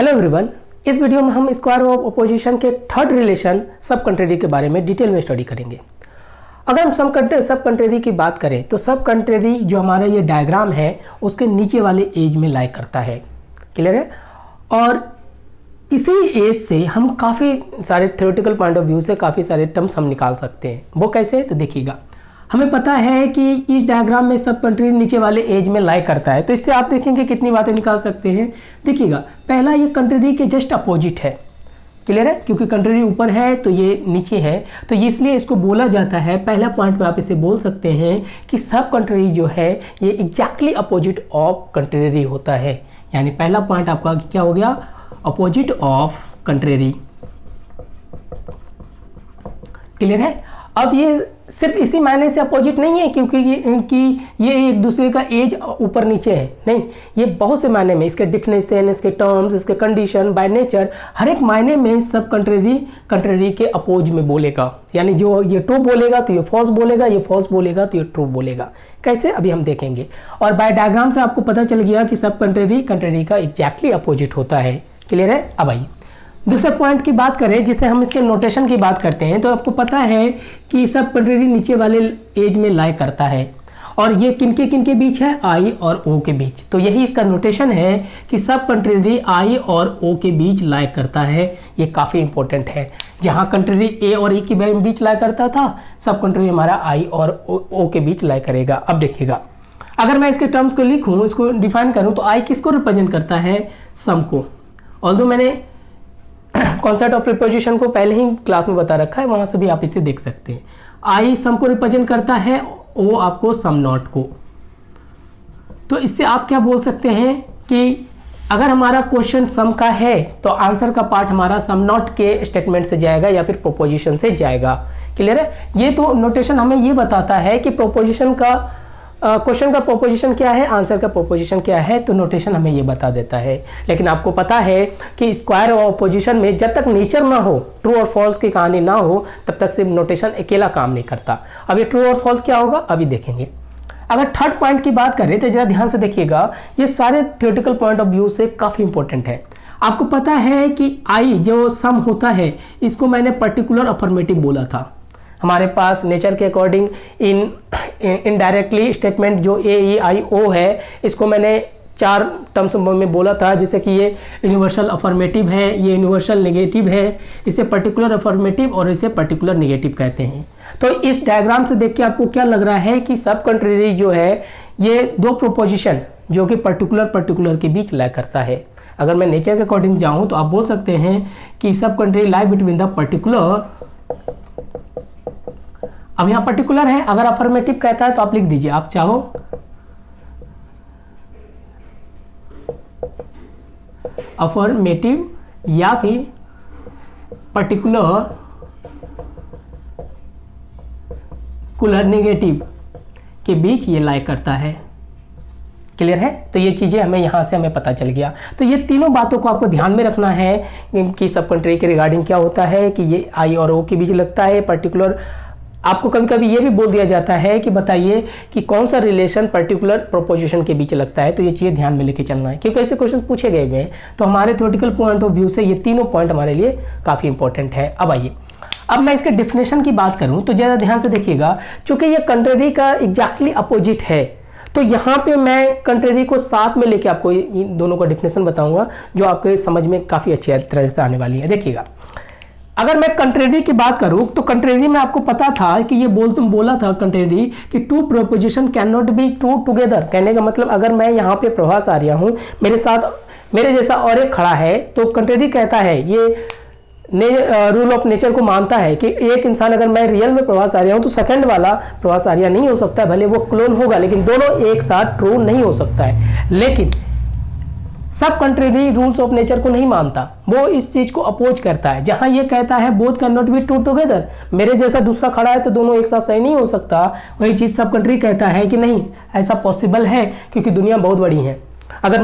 Hello everyone, इस video में हम स्क्वायर ऑफ अपोजिशन के थर्ड रिलेशन सब कंट्रेरी के बारे में डिटेल में स्टडी करेंगे। अगर हम सब कंट्रेरी की बात करें तो सब कंट्रेरी जो हमारा ये डायग्राम है उसके नीचे वाले एज में लाई करता है। क्लियर है? और इसी एज से हम काफ़ी सारे थ्योरेटिकल पॉइंट ऑफ व्यू से काफ़ी सारे टर्म्स हम निकाल सकते हैं। वो कैसे? तो देखिएगा, हमें पता है कि इस डायग्राम में सब कंट्री नीचे वाले एज में लाई करता है, तो इससे आप देखेंगे कितनी बातें निकाल सकते हैं। देखिएगा, पहला ये कंट्री के जस्ट अपोजिट है। क्लियर है? क्योंकि कंट्री ऊपर है तो ये नीचे है, तो ये इसलिए इसको बोला जाता है। पहला पॉइंट में आप इसे बोल सकते हैं कि सब कंट्री जो है ये एग्जैक्टली अपोजिट ऑफ कंट्रेरी होता है। यानी पहला पॉइंट आपका क्या हो गया? Opposite of contrary. क्लियर है? अब ये सिर्फ इसी मायने से अपोजिट नहीं है क्योंकि ये एक दूसरे का एज ऊपर नीचे है, नहीं, ये बहुत से मायने में, इसके डिफिनेशन, इसके टर्म्स, इसके कंडीशन, बाय नेचर, हर एक मायने में सब कंट्रेरी के अपोज में बोलेगा। यानी जो ये ट्रू बोलेगा तो ये फॉल्स बोलेगा, ये फॉल्स बोलेगा तो ये ट्रू बोलेगा। कैसे? अभी हम देखेंगे। और बाय डायग्राम से आपको पता चल गया कि सब कंट्रेरी का एग्जैक्टली अपोजिट होता है। क्लियर है? अब आइए दूसरे पॉइंट की बात करें, जिसे हम इसके नोटेशन की बात करते हैं, तो आपको पता है कि सब कंट्रेरी नीचे वाले एज में लाई करता है। और ये किनके बीच है? आई और ओ के बीच। तो यही इसका नोटेशन है कि सब कंट्रेरी आई और ओ के बीच लाई करता है। ये काफ़ी इंपॉर्टेंट है। जहाँ कंट्रेरी ए और ई के बीच लाई करता था, सब कंट्रेरी हमारा आई और ओ के बीच लाई करेगा। अब देखिएगा, अगर मैं इसके टर्म्स को लिखूँ, इसको डिफाइन करूँ, तो आई किसको रिप्रेजेंट करता है? सम को। ऑल्दो मैंने कॉन्सेप्ट ऑफ प्रीपोजिशन को पहले ही क्लास में बता रखा है, वहां से भी आप इसे देख सकते हैं। आई सम को रिप्रेजेंट करता है, ओ आपको सम नॉट को। तो इससे आप क्या बोल सकते हैं कि अगर हमारा क्वेश्चन सम का है तो आंसर का पार्ट हमारा सम नॉट के स्टेटमेंट से जाएगा या फिर प्रोपोजिशन से जाएगा। क्लियर है? ये तो नोटेशन हमें ये बताता है कि प्रोपोजिशन का क्वेश्चन का प्रोपोजिशन क्या है, आंसर का प्रोपोजिशन क्या है, तो नोटेशन हमें ये बता देता है। लेकिन आपको पता है कि स्क्वायर और अपोजिशन में जब तक नेचर ना हो, ट्रू और फॉल्स की कहानी ना हो, तब तक सिर्फ नोटेशन अकेला काम नहीं करता। अब ये ट्रू और फॉल्स क्या होगा अभी देखेंगे। अगर थर्ड पॉइंट की बात करें तो जरा ध्यान से देखिएगा, ये सारे थ्योरेटिकल पॉइंट ऑफ व्यू से काफ़ी इंपॉर्टेंट है। आपको पता है कि आई जो सम होता है, इसको मैंने पर्टिकुलर अफर्मेटिव बोला था। हमारे पास नेचर के अकॉर्डिंग इनडायरेक्टली स्टेटमेंट जो ए ई आई ओ है, इसको मैंने 4 टर्म्स में बोला था, जैसे कि ये यूनिवर्सल अफर्मेटिव है, ये यूनिवर्सल नेगेटिव है, इसे पर्टिकुलर अफर्मेटिव और इसे पर्टिकुलर नेगेटिव कहते हैं। तो इस डायग्राम से देख के आपको क्या लग रहा है कि सब कंट्रेरी जो है ये दो प्रोपोजिशन जो कि पर्टिकुलर के बीच लाई करता है। अगर मैं नेचर के अकॉर्डिंग जाऊँ तो आप बोल सकते हैं कि सब contrary lie between the particular. अब यहाँ पर्टिकुलर है, अगर अफर्मेटिव कहता है तो आप लिख दीजिए, आप चाहो अफर्मेटिव या फिर पर्टिकुलर नेगेटिव के बीच ये लाई करता है। क्लियर है? तो ये चीज़ें हमें पता चल गया। तो ये तीनों बातों को आपको ध्यान में रखना है कि सब कंट्री के रिगार्डिंग क्या होता है कि ये आई और ओ के बीच लगता है। पर्टिकुलर आपको कभी कभी ये भी बोल दिया जाता है कि बताइए कि कौन सा रिलेशन पर्टिकुलर प्रोपोजिशन के बीच लगता है। तो ये चीज़ें ध्यान में लेके चलना है क्योंकि ऐसे क्वेश्चन पूछे गए हुए हैं। तो हमारे थ्योरेटिकल पॉइंट ऑफ व्यू से ये तीनों पॉइंट हमारे लिए काफ़ी इंपॉर्टेंट है। अब आइए, अब मैं इसके डिफिनेशन की बात करूँ तो ज़्यादा ध्यान से देखिएगा, चूँकि ये कंट्रेरी का एग्जैक्टली अपोजिट है, तो यहाँ पे मैं कंट्रेरी को साथ में लेके आपको इन दोनों का डिफिनेशन बताऊँगा जो आपके समझ में काफ़ी अच्छी तरह से आने वाली है। देखिएगा, अगर मैं कंट्रेरी की बात करूं तो कंट्रेरी में आपको पता था कि ये बोला था कंट्रेरी कि two proposition can not be true together. कहने का मतलब अगर मैं यहाँ पे प्रभास आ रहा हूँ, मेरे साथ मेरे जैसा और एक खड़ा है, तो कंट्रेरी कहता है, ये रूल ऑफ नेचर को मानता है कि एक इंसान अगर मैं रियल में प्रभास आ रहा हूँ तो सेकंड वाला प्रभास आर्या नहीं हो सकता है, भले वो क्लोन होगा, लेकिन दोनों एक साथ ट्रू नहीं हो सकता है। लेकिन सब कंट्रेरी रूल्स ऑफ नेचर को नहीं मानता, वो इस चीज को अपोज करता है। जहां ये कहता है both can not be true together, मेरे जैसा दूसरा खड़ा है तो दोनों एक साथ सही नहीं हो सकता, वही चीज सब कंट्री कहता है कि नहीं, ऐसा पॉसिबल है क्योंकि दुनिया बहुत बड़ी है। अगर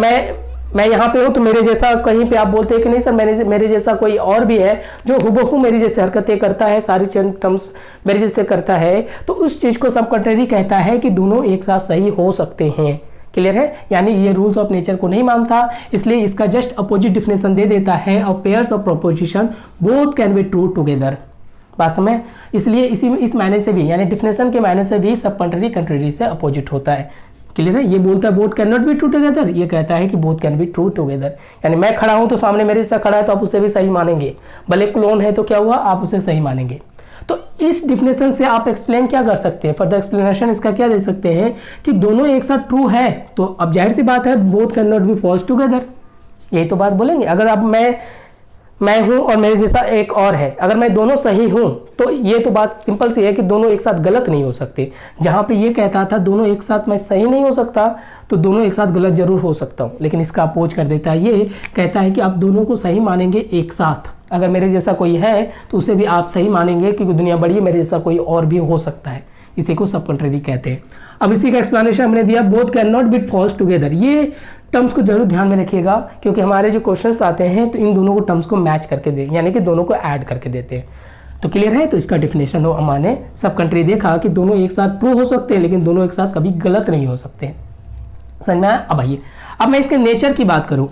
मैं यहाँ पे हूँ तो मेरे जैसा कहीं पे आप बोलते हैं कि नहीं सर मेरे जैसा कोई और भी है जो हुबहू मेरी जैसे हरकतें करता है, सारी टर्म्स मेरे जैसे करता है, तो उस चीज़ को सब कंट्रेरी कहता है कि दोनों एक साथ सही हो सकते हैं। क्लियर है, यानी ये रूल्स ऑफ नेचर को नहीं मानता, इसलिए इसका जस्ट अपोजिट डिफिनेशन दे देता है, और pairs of proposition both can be true together. बात समझ, इसलिए इस मायने से भी, यानी डिफिनेशन के मायने से भी सब कंट्री कंट्री से अपोजिट होता है। क्लियर है, ये बोलता है both can not be true together, ये कहता है कि both can be true together, यानी मैं खड़ा हूं तो सामने मेरे से खड़ा है तो आप उसे भी सही मानेंगे, भले क्लोन है तो क्या हुआ, आप उसे सही मानेंगे। तो इस डिफिनेशन से आप एक्सप्लेन क्या कर सकते हैं, फर्दर एक्सप्लेनेशन इसका क्या दे सकते हैं कि दोनों एक साथ ट्रू है, तो अब जाहिर सी बात है both can not be false together, यही तो बात बोलेंगे। अगर अब मैं हूं और मेरे जैसा एक और है, अगर मैं दोनों सही हूं तो ये तो बात सिंपल सी है कि दोनों एक साथ गलत नहीं हो सकते। जहां पे ये कहता था दोनों एक साथ मैं सही नहीं हो सकता, तो दोनों एक साथ गलत जरूर हो सकता हूं, लेकिन इसका अपोज कर देता है, ये कहता है कि आप दोनों को सही मानेंगे एक साथ। अगर मेरे जैसा कोई है तो उसे भी आप सही मानेंगे, क्योंकि दुनिया बड़ी है, मेरे जैसा कोई और भी हो सकता है, इसी को सब कंट्री कहते हैं। अब इसी का एक्सप्लेनेशन हमने दिया, both can not be false together. ये टर्म्स को जरूर ध्यान में रखिएगा, क्योंकि हमारे जो क्वेश्चंस आते हैं तो इन दोनों को टर्म्स को मैच करके दे, यानी कि दोनों को ऐड करके देते हैं। तो क्लियर है, तो इसका डिफिनेशन हो हमारे सब कंट्री देखा कि दोनों एक साथ ट्रू हो सकते हैं, लेकिन दोनों एक साथ कभी गलत नहीं हो सकते। समझ में आया? अब आइए, अब मैं इसके नेचर की बात करूं।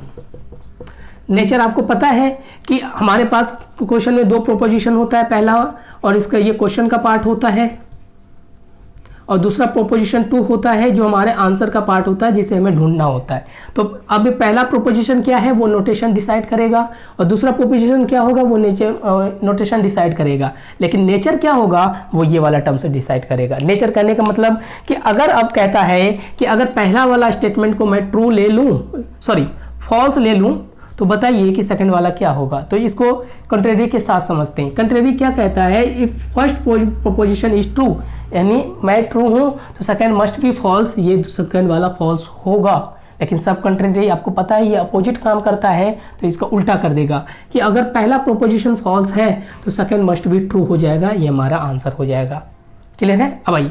नेचर आपको पता है कि हमारे पास क्वेश्चन में दो प्रोपोजिशन होता है, पहला, और इसका ये क्वेश्चन का पार्ट होता है, और दूसरा प्रोपोजिशन 2 होता है जो हमारे आंसर का पार्ट होता है, जिसे हमें ढूंढना होता है। तो अब पहला प्रोपोजिशन क्या है, वो नोटेशन डिसाइड करेगा, और दूसरा प्रोपोजिशन क्या होगा, वो नोटेशन डिसाइड करेगा। लेकिन नेचर क्या होगा, वो ये वाला टर्म से डिसाइड करेगा। नेचर कहने का मतलब कि अगर अब कहता है कि अगर पहला वाला स्टेटमेंट को मैं ट्रू ले लूँ, सॉरी फॉल्स ले लूँ, तो बताइए कि सेकंड वाला क्या होगा। तो इसको कंट्रेरी के साथ समझते हैं। कंट्रेरी क्या कहता है, if first proposition is true, यानी मैं ट्रू हूं तो सेकंड मस्ट बी फॉल्स, ये सेकंड वाला फॉल्स होगा। लेकिन सब कंट्रेरी आपको पता है ये अपोजिट काम करता है, तो इसका उल्टा कर देगा कि अगर पहला प्रोपोजिशन फॉल्स है तो सेकंड मस्ट बी ट्रू हो जाएगा, ये हमारा आंसर हो जाएगा। क्लियर है? अब आइए,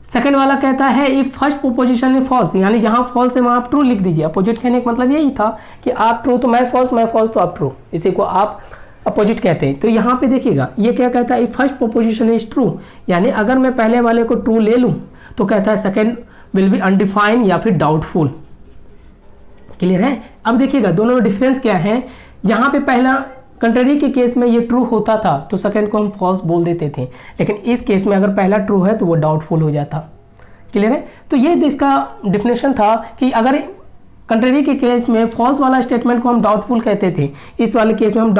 सेकंड वाला कहता है if first proposition is false, यानी जहां फॉल्स है वहां आप ट्रू लिख दीजिए। अपोजिट कहने का मतलब यही था कि आप ट्रू तो मैं फॉल्स तो आप ट्रू, इसी को आप अपोजिट कहते हैं। तो यहाँ पे देखिएगा ये क्या कहता है, if first proposition is true, यानी अगर मैं पहले वाले को ट्रू ले लूँ तो कहता है सेकंड विल बी अनडिफाइंड या फिर डाउटफुल। क्लियर है? अब देखिएगा दोनों में डिफरेंस क्या है। जहाँ पे पहला कंट्रेरी के केस में ये ट्रू होता था तो सेकंड को हम फॉल्स बोल देते थे, लेकिन इस केस में अगर पहला ट्रू है तो वो डाउटफुल हो जाता। क्लियर है? तो ये इसका डिफिनेशन था कि अगर कंट्रेरी के केस में फॉल्स वाला स्टेटमेंट को हम डाउटफुल कहते थे, इस वाले केस में हम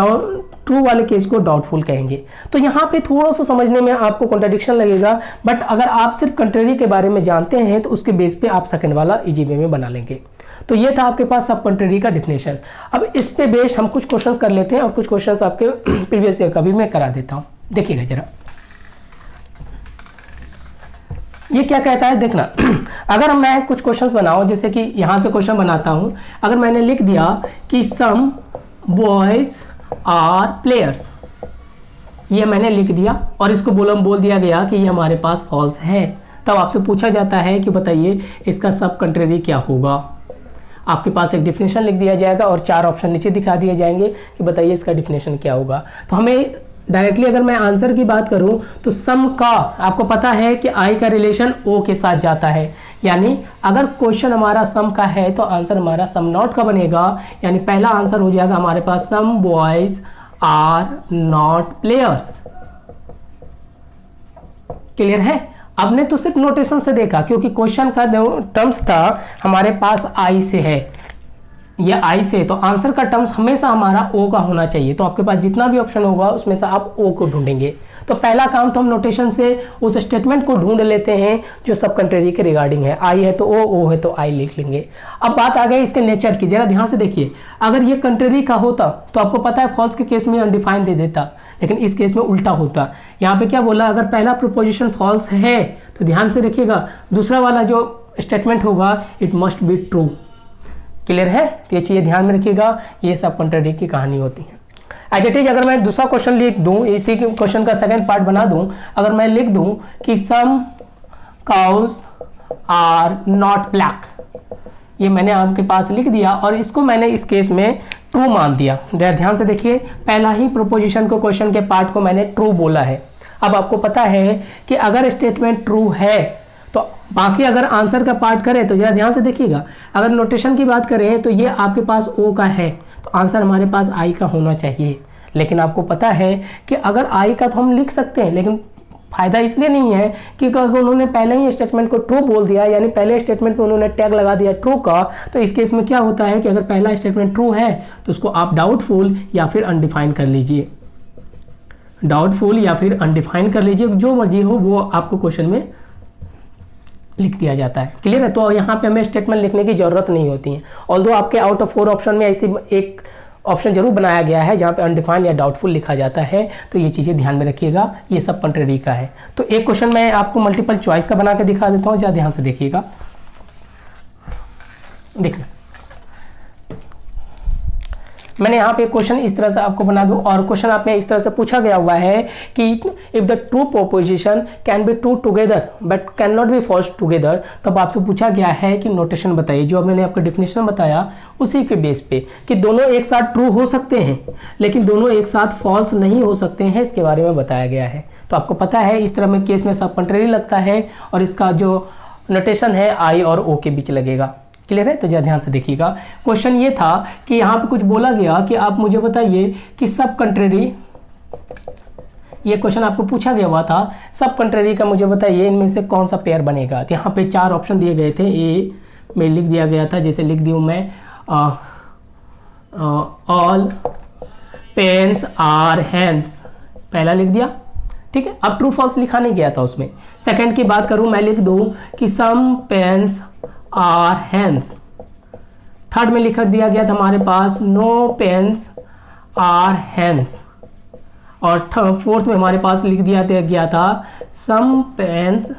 ट्रू वाले केस को डाउटफुल कहेंगे। तो यहाँ पे थोड़ा सा समझने में आपको कॉन्ट्रडिक्शन लगेगा, बट अगर आप सिर्फ कंट्रेरी के बारे में जानते हैं तो उसके बेस पे आप सेकंड वाला इजी वे में बना लेंगे। तो ये था आपके पास सब कंट्रेरी का डिफिनेशन। अब इस पे बेस्ड हम कुछ क्वेश्चंस कर लेते हैं, और कुछ क्वेश्चंस आपके प्रीवियस ईयर का भी मैं करा देता हूँ। देखिएगा जरा ये क्या कहता है, देखना। अगर मैं कुछ क्वेश्चंस बनाऊं, जैसे कि यहाँ से क्वेश्चन बनाता हूँ, अगर मैंने लिख दिया कि सम बॉयज आर प्लेयर्स, ये मैंने लिख दिया और इसको बोल दिया गया कि ये हमारे पास फॉल्स है, तब आपसे पूछा जाता है कि बताइए इसका सब कंट्रेरी क्या होगा। आपके पास एक डिफिनेशन लिख दिया जाएगा और 4 ऑप्शन नीचे दिखा दिए जाएंगे कि बताइए इसका डिफिनेशन क्या होगा। तो हमें डायरेक्टली अगर मैं आंसर की बात करूं तो सम का आपको पता है कि आई का रिलेशन ओ के साथ जाता है, यानी अगर क्वेश्चन हमारा सम का है तो आंसर हमारा सम नॉट का बनेगा, यानी पहला आंसर हो जाएगा हमारे पास some boys are not players. Clear है? आपने तो सिर्फ नोटेशन से देखा, क्योंकि क्वेश्चन का जो टर्म्स था हमारे पास आई से है, ये आई से, तो आंसर का टर्म्स हमेशा हमारा ओ का होना चाहिए। तो आपके पास जितना भी ऑप्शन होगा उसमें से आप ओ को ढूंढेंगे। तो पहला काम तो हम नोटेशन से उस स्टेटमेंट को ढूंढ लेते हैं जो सब कंट्रेरी के रिगार्डिंग है। आई है तो ओ है तो आई लिख लेंगे। अब बात आ गई इसके नेचर की, जरा ध्यान से देखिए। अगर ये कंट्रेरी का होता तो आपको पता है फॉल्स के केस में अनडिफाइंड दे देता, लेकिन इस केस में उल्टा होता। यहाँ पे क्या बोला, अगर पहला प्रोपोजिशन फॉल्स है तो ध्यान से देखिएगा दूसरा वाला जो स्टेटमेंट होगा it must be true. Clear है? तो ये चीज़ ध्यान में रखिएगा, ये सब कंट्रेरी की कहानी होती है। एज इट इज अगर मैं दूसरा क्वेश्चन लिख दूं, इसी क्वेश्चन का सेकंड पार्ट बना दूं, अगर मैं लिख दूं कि सम काउज आर नॉट ब्लैक, ये मैंने आपके पास लिख दिया और इसको मैंने इस केस में ट्रू मान दिया। ध्यान से देखिए, पहला ही प्रोपोजिशन को क्वेश्चन के पार्ट को मैंने ट्रू बोला है। अब आपको पता है कि अगर स्टेटमेंट ट्रू है तो बाकी अगर आंसर का पार्ट करें तो ज़रा ध्यान से देखिएगा, अगर नोटेशन की बात करें तो ये आपके पास ओ का है, तो आंसर हमारे पास आई का होना चाहिए। लेकिन आपको पता है कि अगर आई का तो हम लिख सकते हैं, लेकिन फ़ायदा इसलिए नहीं है कि अगर उन्होंने पहले ही स्टेटमेंट को ट्रू बोल दिया, यानी पहले स्टेटमेंट में उन्होंने टैग लगा दिया ट्रू का, तो इस केस में क्या होता है कि अगर पहला स्टेटमेंट ट्रू है तो उसको आप डाउटफुल या फिर अनडिफाइन कर लीजिए, डाउटफुल या फिर अनडिफाइन कर लीजिए, जो मर्जी हो वो आपको क्वेश्चन में लिख दिया जाता है। क्लियर है? तो यहाँ पे हमें स्टेटमेंट लिखने की ज़रूरत नहीं होती है। ऑल्दो आपके आउट ऑफ 4 ऑप्शन में ऐसी एक ऑप्शन जरूर बनाया गया है जहाँ पे अनडिफाइन या डाउटफुल लिखा जाता है, तो ये चीज़ें ध्यान में रखिएगा, ये सब कंट्रेरी का है। तो एक क्वेश्चन मैं आपको मल्टीपल चॉइस का बना के दिखा देता हूँ, ज़रा ध्यान से देखिएगा। देखिए मैंने यहाँ पे क्वेश्चन इस तरह से आपको बना दूँ, और क्वेश्चन आप में इस तरह से पूछा गया हुआ है कि if the true proposition can be true together but can not be false together, तब आपसे पूछा गया है कि नोटेशन बताइए। जो मैंने आपको डेफिनेशन बताया उसी के बेस पे कि दोनों एक साथ ट्रू हो सकते हैं लेकिन दोनों एक साथ फॉल्स नहीं हो सकते हैं, इसके बारे में बताया गया है। तो आपको पता है इस तरह में केस में सब कंट्रेरी लगता है, और इसका जो नोटेशन है आई और ओ के बीच लगेगा। क्लियर है? तो जरा ध्यान से देखिएगा। क्वेश्चन ये था कि यहाँ पे कुछ बोला गया कि आप मुझे बताइए कि सब कंट्रेरी, ये क्वेश्चन आपको पूछा गया हुआ था, सब कंट्रेरी का मुझे बताइए इनमें से कौन सा पेयर बनेगा। तो यहाँ पे 4 ऑप्शन दिए गए थे, ए में लिख दिया गया था, जैसे लिख दूँ मैं ऑल पेन्स आर हैंड्स, पहला लिख दिया, ठीक है। अब ट्रू फॉल्स लिखा नहीं गया था उसमें। सेकंड की बात करूँ मैं, लिख दूँ कि सम पेन्स आर हैंड्स। थर्ड में लिख दिया गया था हमारे पास नो पेन्स आर हैंड्स, और फोर्थ में हमारे पास लिख दिया गया था सम पेन्स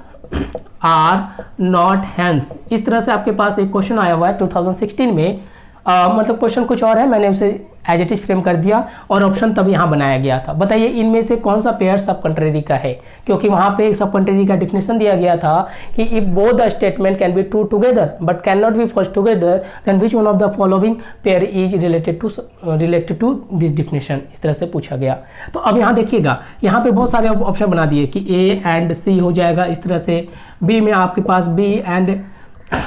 आर नॉट हैंड्स। इस तरह से आपके पास एक क्वेश्चन आया हुआ है 2016 में, मतलब क्वेश्चन कुछ और है, मैंने उसे एज इट इज फ्रेम कर दिया और ऑप्शन तब यहाँ बनाया गया था। बताइए इनमें से कौन सा पेयर सब कंट्रेरी का है, क्योंकि वहाँ पे सब कंट्रेरी का डिफिनेशन दिया गया था कि if both the statement can be true together but can not be false together then which one of the following pair is related to this definition. इस तरह से पूछा गया। तो अब यहाँ देखिएगा, यहाँ पे बहुत सारे ऑप्शन बना दिए कि ए एंड सी हो जाएगा इस तरह से, बी में आपके पास बी एंड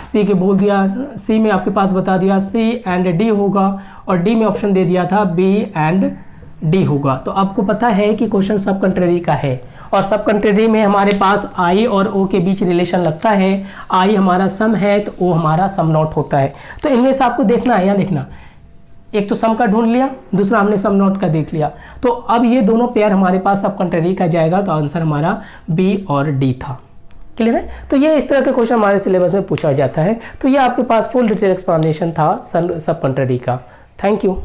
सी के बोल दिया, सी में आपके पास बता दिया सी एंड डी होगा, और डी में ऑप्शन दे दिया था बी एंड डी होगा। तो आपको पता है कि क्वेश्चन सब कंट्रेरी का है, और सब कंट्रेरी में हमारे पास आई और ओ के बीच रिलेशन लगता है। आई हमारा सम है तो ओ हमारा सम नॉट होता है। तो इनमें से आपको देखना है, यहाँ देखना, एक तो सम का ढूंढ लिया, दूसरा हमने सम नॉट का देख लिया। तो अब ये दोनों पेयर हमारे पास सब कंट्रेरी का जाएगा, तो आंसर हमारा बी और डी था। क्लियर है? तो ये इस तरह के क्वेश्चन हमारे सिलेबस में पूछा जाता है। तो ये आपके पास फुल डिटेल एक्सप्लेनेशन था सब कंट्रेरी का। Thank you.